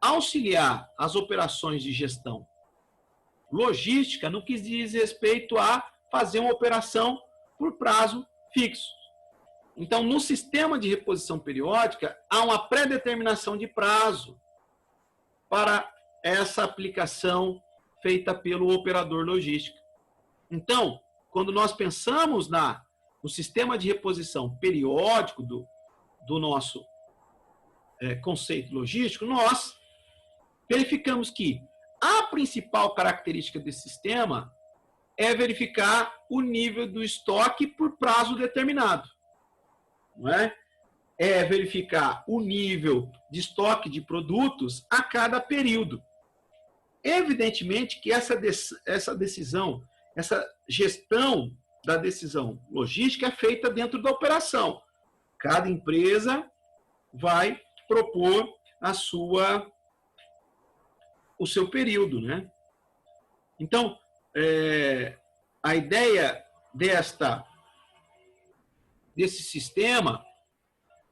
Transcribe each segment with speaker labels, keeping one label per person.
Speaker 1: auxiliar as operações de gestão logística no que diz respeito a fazer uma operação por prazo fixo. Então, no sistema de reposição periódica, há uma pré-determinação de prazo para essa aplicação feita pelo operador logístico. Então, quando nós pensamos no sistema de reposição periódico do nosso conceito logístico, nós verificamos que a principal característica desse sistema é verificar o nível do estoque por prazo determinado. Não é? É verificar o nível de estoque de produtos a cada período. Evidentemente que essa decisão, essa gestão da decisão logística é feita dentro da operação. Cada empresa vai propor o seu período, né? Então, a ideia desse sistema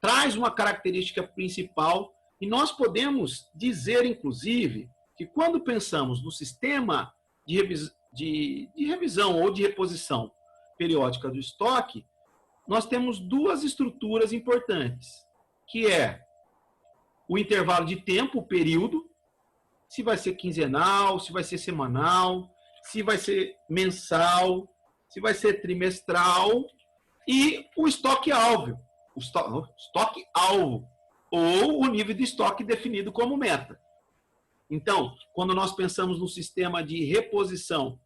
Speaker 1: traz uma característica principal e nós podemos dizer, inclusive, que quando pensamos no sistema de revisão ou de reposição periódica do estoque, nós temos duas estruturas importantes, que é o intervalo de tempo, o período, se vai ser quinzenal, se vai ser semanal, se vai ser mensal, se vai ser trimestral, e o estoque-alvo, ou o nível de estoque definido como meta. Então, quando nós pensamos no sistema de reposição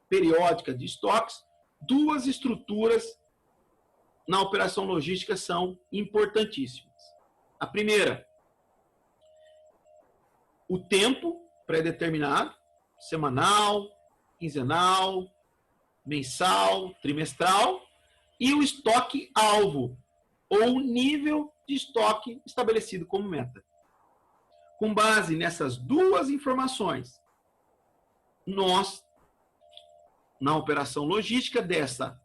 Speaker 1: periódica de estoques, duas estruturas na operação logística são importantíssimas. A primeira, o tempo pré-determinado, semanal, quinzenal, mensal, trimestral, e o estoque-alvo, ou nível de estoque estabelecido como meta. Com base nessas duas informações, nós, na operação logística dessa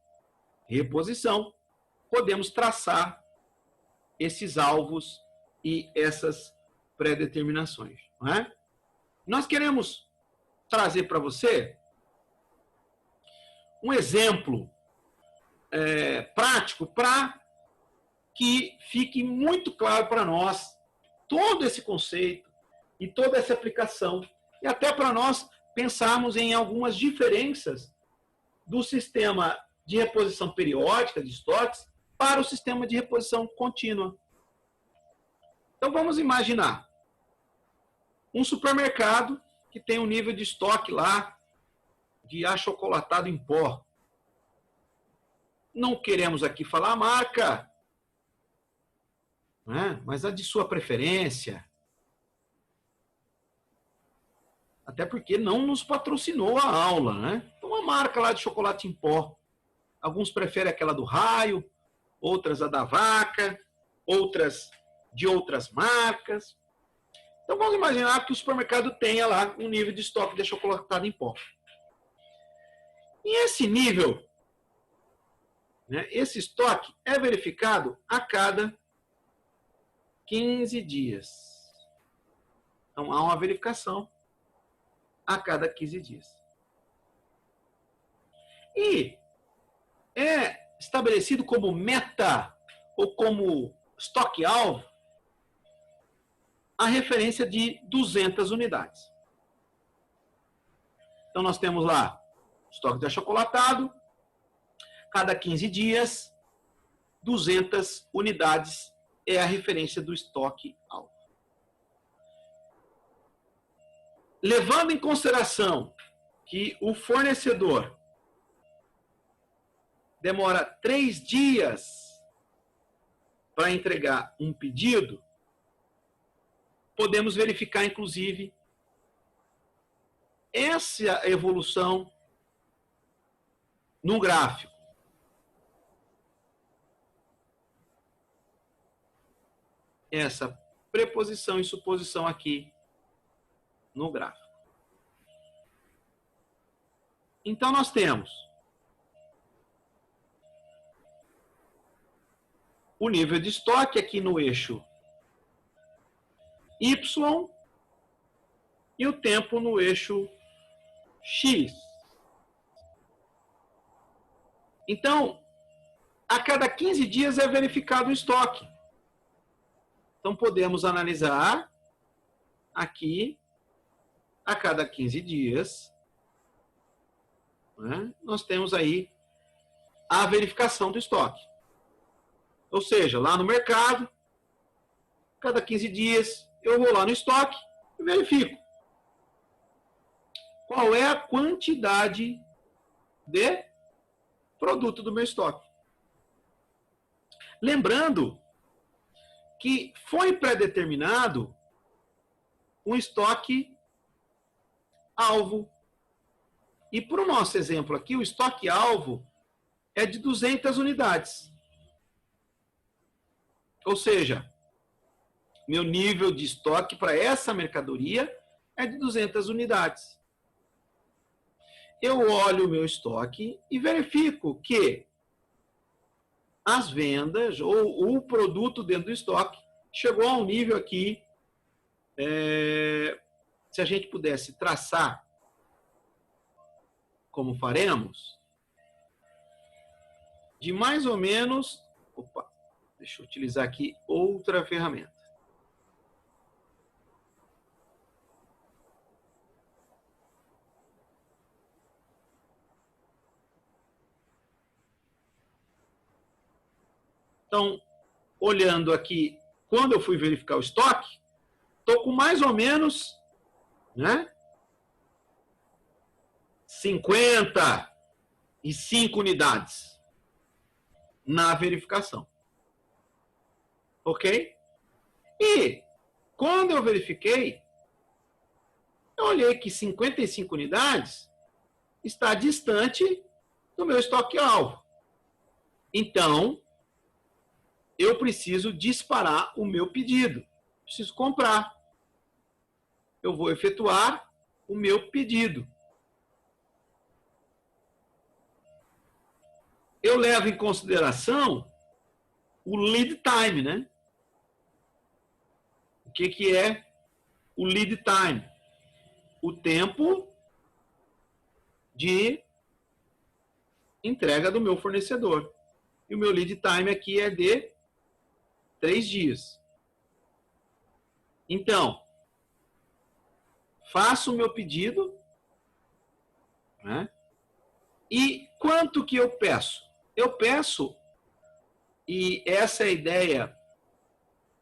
Speaker 1: reposição, podemos traçar esses alvos e essas pré-determinações. Não é? Nós queremos trazer para você um exemplo prático para que fique muito claro para nós todo esse conceito e toda essa aplicação, e até para nós pensarmos em algumas diferenças do sistema de reposição periódica de estoques para o sistema de reposição contínua. Então vamos imaginar um supermercado que tem um nível de estoque lá de achocolatado em pó. Não queremos aqui falar a marca, né? Mas a de sua preferência. Até porque não nos patrocinou a aula, né? Então, uma marca lá de chocolate em pó. Alguns preferem aquela do Raio, outras a da Vaca, outras de outras marcas. Então, vamos imaginar que o supermercado tenha lá um nível de estoque de achocolatado em pó. E esse nível, né, esse estoque é verificado a cada 15 dias. Então, há uma verificação a cada 15 dias. E é estabelecido como meta ou como estoque-alvo a referência de 200 unidades. Então, nós temos lá estoque de achocolatado, cada 15 dias, 200 unidades é a referência do estoque-alvo. Levando em consideração que o fornecedor demora 3 dias para entregar um pedido, podemos verificar, inclusive, essa evolução no gráfico. Essa preposição e suposição aqui no gráfico. Então, nós temos o nível de estoque aqui no eixo Y e o tempo no eixo X. Então, a cada 15 dias é verificado o estoque. Então, podemos analisar aqui, a cada 15 dias, né, nós temos aí a verificação do estoque. Ou seja, lá no mercado, cada 15 dias, eu vou lá no estoque e verifico qual é a quantidade de produto do meu estoque. Lembrando que foi pré-determinado um estoque alvo. E para o nosso exemplo aqui, o estoque alvo é de 200 unidades. Ou seja, meu nível de estoque para essa mercadoria é de 200 unidades. Eu olho o meu estoque e verifico que as vendas ou o produto dentro do estoque chegou a um nível aqui, se a gente pudesse traçar como faremos, de mais ou menos, deixa eu utilizar aqui outra ferramenta. Então, olhando aqui, quando eu fui verificar o estoque, estou com mais ou menos, né, 55 unidades na verificação. Ok? E, quando eu verifiquei, eu olhei que 55 unidades está distante do meu estoque-alvo. Então, eu preciso disparar o meu pedido. Preciso comprar. Eu vou efetuar o meu pedido. Eu levo em consideração o lead time, né? O que é o lead time? O tempo de entrega do meu fornecedor. E o meu lead time aqui é de 3 dias. Então, faço o meu pedido, né? E quanto que eu peço? Eu peço, e essa é a ideia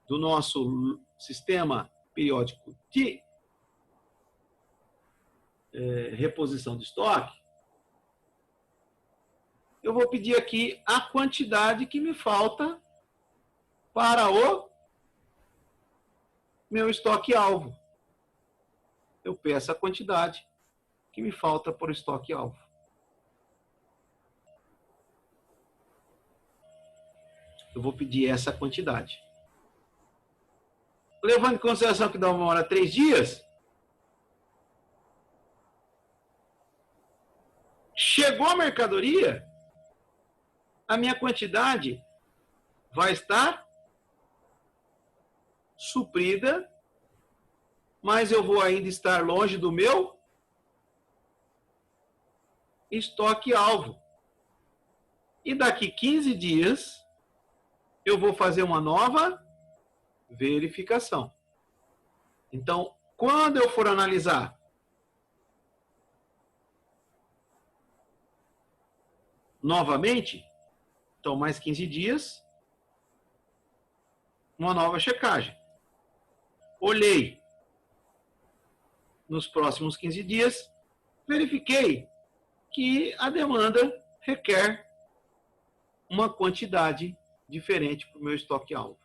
Speaker 1: do nosso sistema periódico de reposição de estoque, eu vou pedir aqui a quantidade que me falta para o meu estoque-alvo. Eu peço a quantidade que me falta para o estoque-alvo. Eu vou pedir essa quantidade. Levando em consideração que demora 3 dias, chegou a mercadoria, a minha quantidade vai estar suprida, mas eu vou ainda estar longe do meu estoque-alvo. E daqui 15 dias, eu vou fazer uma nova verificação. Então, quando eu for analisar novamente, então mais 15 dias, uma nova checagem. Olhei nos próximos 15 dias, verifiquei que a demanda requer uma quantidade diferente para o meu estoque-alvo.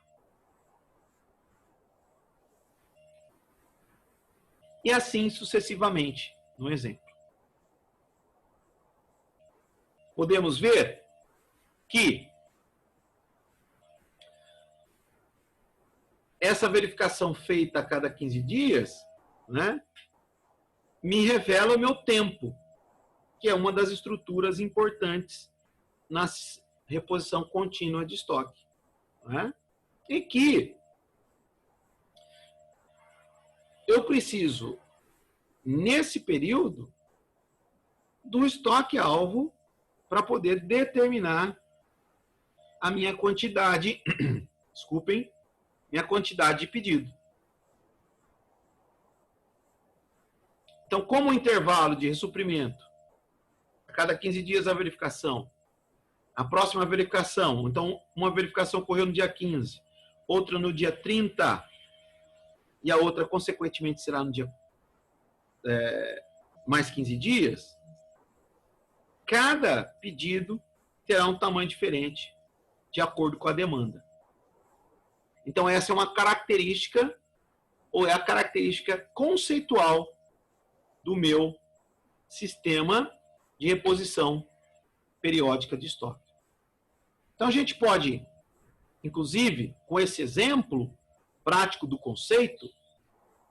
Speaker 1: E assim sucessivamente, no exemplo. Podemos ver que essa verificação feita a cada 15 dias, né, me revela o meu tempo, que é uma das estruturas importantes na reposição contínua de estoque. Né? E que eu preciso nesse período, do estoque-alvo para poder determinar a minha quantidade, desculpem, minha quantidade de pedido. Então, como o intervalo de ressuprimento, a cada 15 dias a verificação, a próxima verificação, então uma verificação ocorreu no dia 15, outra no dia 30, e a outra, consequentemente, será no dia mais 15 dias, cada pedido terá um tamanho diferente de acordo com a demanda. Então, essa é uma característica, ou é a característica conceitual do meu sistema de reposição periódica de estoque. Então, a gente pode, inclusive, com esse exemplo prático do conceito,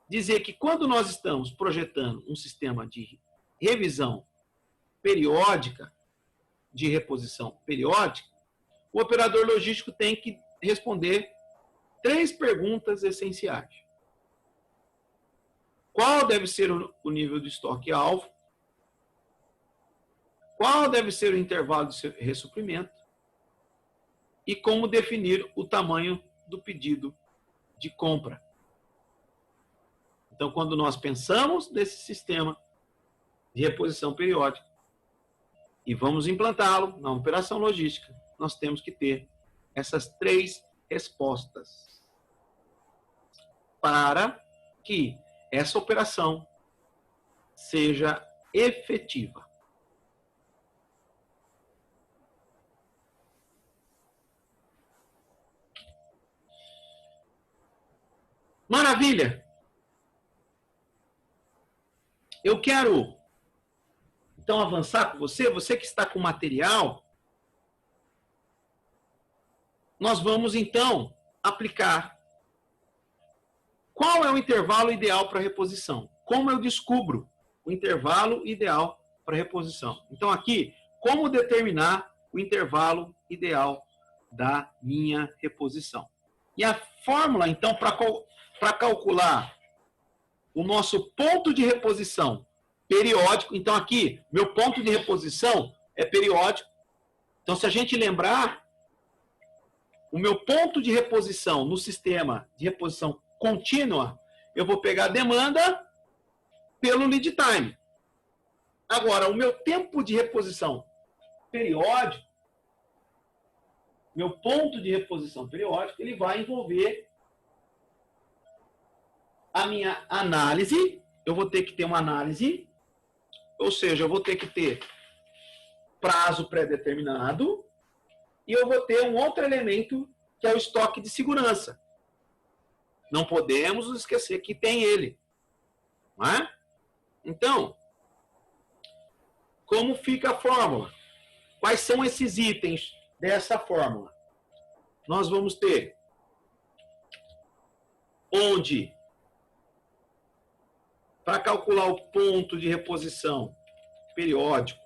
Speaker 1: dizer que quando nós estamos projetando um sistema de revisão periódica, de reposição periódica, o operador logístico tem que responder 3 perguntas essenciais. Qual deve ser o nível de estoque-alvo? Qual deve ser o intervalo de ressuprimento? E como definir o tamanho do pedido de compra? Então, quando nós pensamos nesse sistema de reposição periódica e vamos implantá-lo na operação logística, nós temos que ter essas 3 respostas para que essa operação seja efetiva. Maravilha! Eu quero, então, avançar com você. Você que está com material, nós vamos, então, aplicar. Qual é o intervalo ideal para reposição? Como eu descubro o intervalo ideal para reposição? Então, aqui, como determinar o intervalo ideal da minha reposição? E a fórmula, então, para calcular o nosso ponto de reposição periódico. Então, aqui, meu ponto de reposição é periódico. Então, se a gente lembrar, o meu ponto de reposição no sistema de reposição contínua, eu vou pegar a demanda pelo lead time. Agora, o meu tempo de reposição periódico, meu ponto de reposição periódico, ele vai envolver a minha análise. Eu vou ter que ter uma análise, ou seja, eu vou ter que ter prazo pré-determinado, e eu vou ter um outro elemento, que é o estoque de segurança. Não podemos esquecer que tem ele. Não é? Então, como fica a fórmula? Quais são esses itens dessa fórmula? Nós vamos ter onde, para calcular o ponto de reposição periódico,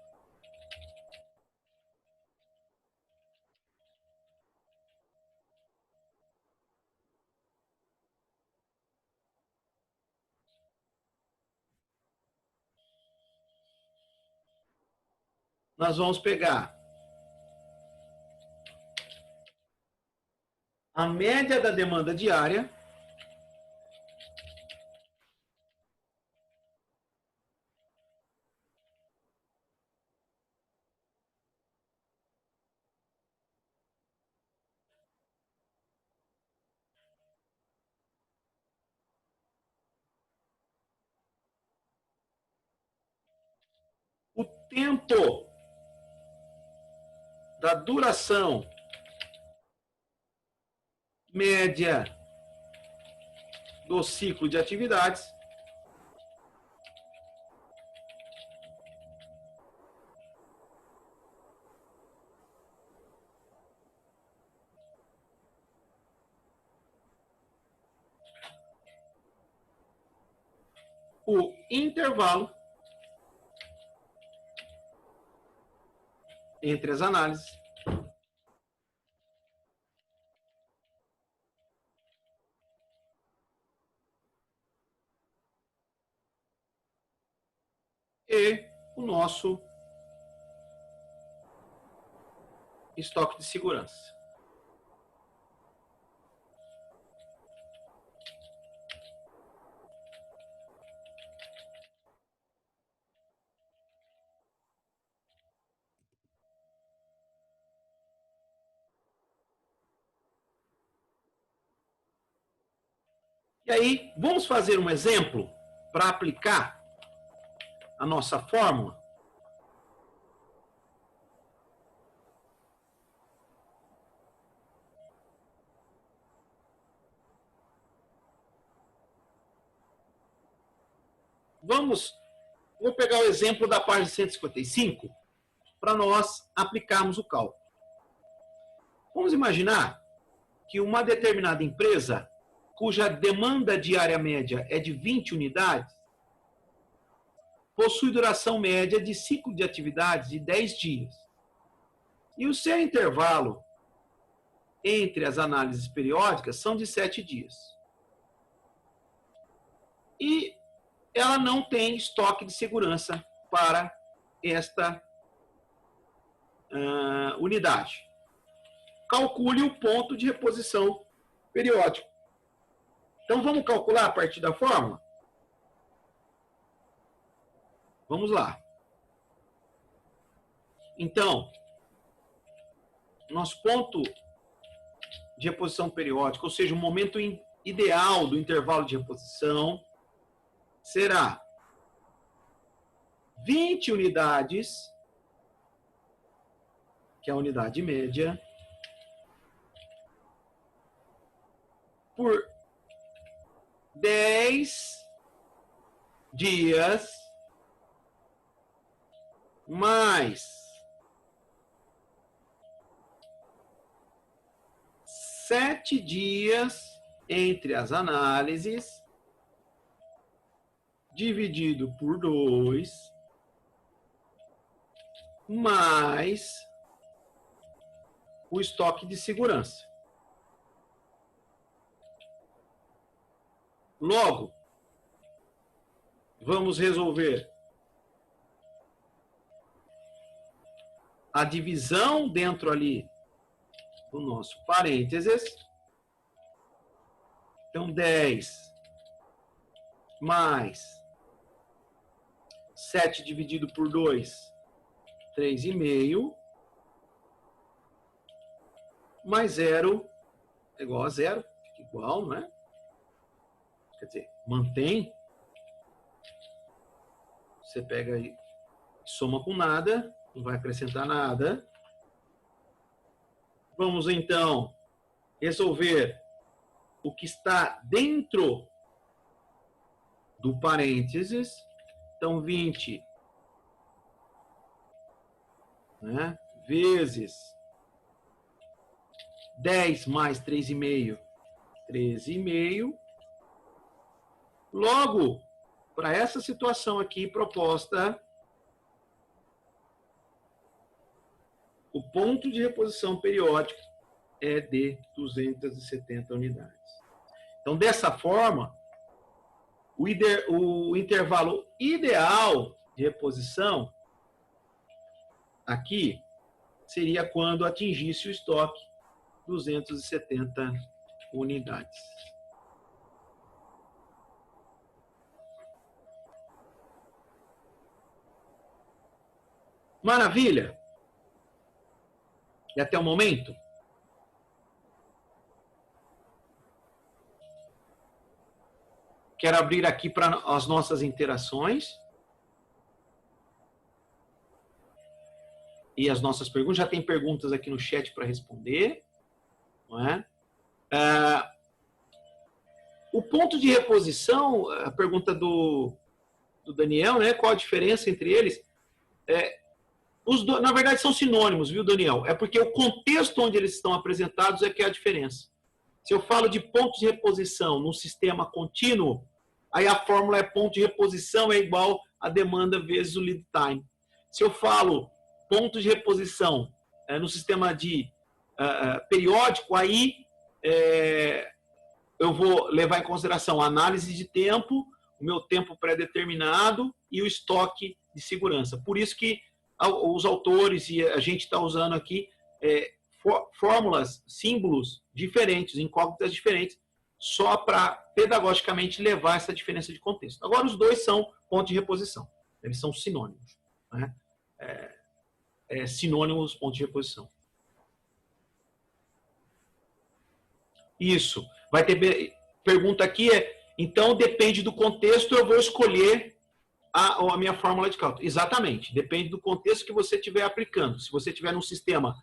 Speaker 1: nós vamos pegar a média da demanda diária o tempo da duração média do ciclo de atividades o intervalo entre as análises e o nosso estoque de segurança. E aí, vamos fazer um exemplo para aplicar a nossa fórmula? Vou pegar o exemplo da página 155 para nós aplicarmos o cálculo. Vamos imaginar que uma determinada empresa, cuja demanda diária média é de 20 unidades, possui duração média de ciclo de atividades de 10 dias. E o seu intervalo entre as análises periódicas são de 7 dias. E ela não tem estoque de segurança para esta unidade. Calcule o ponto de reposição periódico. Então, vamos calcular a partir da fórmula? Vamos lá. Então, nosso ponto de reposição periódica, ou seja, o momento ideal do intervalo de reposição, será 20 unidades, que é a unidade média, por 10 dias, mais 7 dias entre as análises, dividido por 2, mais o estoque de segurança. Logo, vamos resolver a divisão dentro ali do nosso parênteses. Então, 10 mais 7 dividido por 2, 3,5, mais 0 é igual a 0, fica igual, não é? Quer dizer, mantém. Você pega aí, soma com nada, não vai acrescentar nada. Vamos, então, resolver o que está dentro do parênteses. Então, 20, né, vezes 10 mais 3,5, 13,5. Logo, para essa situação aqui proposta, o ponto de reposição periódico é de 270 unidades. Então, dessa forma, o intervalo ideal de reposição aqui seria quando atingisse o estoque 270 unidades. Maravilha? E até o momento? Quero abrir aqui para as nossas interações. E as nossas perguntas. Já tem perguntas aqui no chat para responder. Não é? O ponto de reposição, a pergunta do Daniel, né? Qual a diferença entre eles? Na verdade, são sinônimos, viu, Daniel? É porque o contexto onde eles estão apresentados é que é a diferença. Se eu falo de pontos de reposição num sistema contínuo, aí a fórmula é ponto de reposição é igual a demanda vezes o lead time. Se eu falo pontos de reposição no sistema de periódico, aí eu vou levar em consideração a análise de tempo, o meu tempo pré-determinado e o estoque de segurança. Por isso que os autores e a gente está usando aqui fórmulas, símbolos diferentes, incógnitas diferentes, só para pedagogicamente levar essa diferença de contexto. Agora, os dois são ponto de reposição. Eles são sinônimos. Né? Sinônimos, ponto de reposição. Isso. Vai ter pergunta aqui então depende do contexto, eu vou escolher a minha fórmula de cálculo. Exatamente. Depende do contexto que você estiver aplicando. Se você estiver num sistema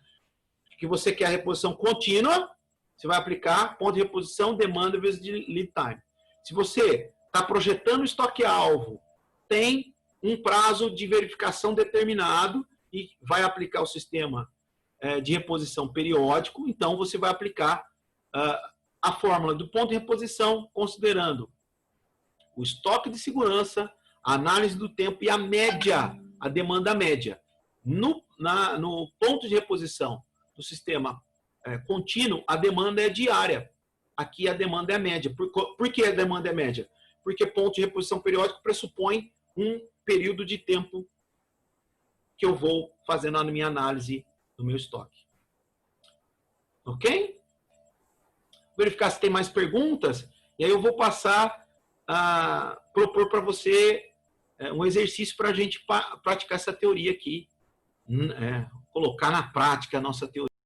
Speaker 1: que você quer a reposição contínua, você vai aplicar ponto de reposição, demanda vezes de lead time. Se você está projetando o estoque-alvo, tem um prazo de verificação determinado e vai aplicar o sistema de reposição periódico, então você vai aplicar a fórmula do ponto de reposição, considerando o estoque de segurança, a análise do tempo e a média, a demanda média. No ponto de reposição do sistema contínuo, a demanda é diária. Aqui a demanda é média. Por que a demanda é média? Porque ponto de reposição periódico pressupõe um período de tempo que eu vou fazendo a minha análise do meu estoque. Ok? Verificar se tem mais perguntas, e aí eu vou passar a propor para você um exercício para a gente praticar essa teoria aqui, colocar na prática a nossa teoria.